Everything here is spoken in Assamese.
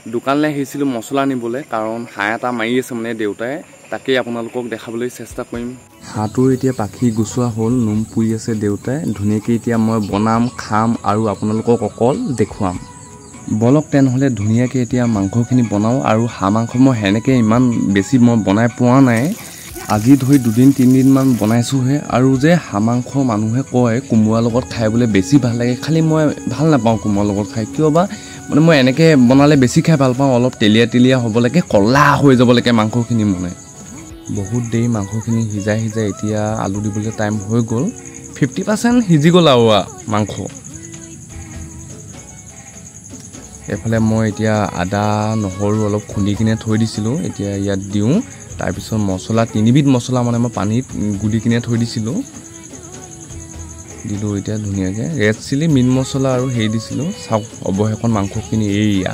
দোকানলৈ আহিছিলোঁ মছলা আনিবলৈ, কাৰণ হাঁহ এটা মাৰি আছে মানে দেউতাই, তাকেই আপোনালোকক দেখাবলৈ চেষ্টা কৰিম। হাঁহটোৰ এতিয়া পাখি গুচোৱা হ'ল, নোম পুৰি আছে দেউতাই। ধুনীয়াকৈ এতিয়া মই বনাম, খাম আৰু আপোনালোকক অকল দেখুৱাম। বলক তেনেহ'লে ধুনীয়াকৈ এতিয়া মাংসখিনি বনাওঁ। আৰু হাঁহ মাংস মই সেনেকৈ ইমান বেছি মই বনাই পোৱা নাই, আজি ধৰি 2-3 দিনমান বনাইছোঁহে। আৰু যে হাঁহ মাংস মানুহে কয় কোমোৰাৰ লগত খাই বোলে বেছি ভাল লাগে, খালি মই ভাল নাপাওঁ কোমোৰাৰ লগত খাই, কিয় বা মানে মই এনেকৈ বনালে বেছি খাই ভাল পাওঁ। অলপ তেলীয়া তেলীয়া হ'ব লাগে, ক'লা হৈ যাব লাগে মাংসখিনি। মানে বহুত দেৰি মাংসখিনি সিজাই এতিয়া আলু দিবলৈ টাইম হৈ গ'ল। 50% সিজি গ'ল আৰু মাংস। এইফালে মই এতিয়া আদা নহৰু অলপ খুন্দি কিনে থৈ দিছিলোঁ, এতিয়া ইয়াত দিওঁ। তাৰপিছত মছলা 3বিধ মছলা মানে মই পানীত গুলি কিনে থৈ দিছিলোঁ, দিলোঁ এতিয়া ধুনীয়াকৈ। ৰেড চিলি, মিট মছলা আৰু হেৰি দিছিলোঁ। চাওক অৱশেষত মাংসখিনি এয়া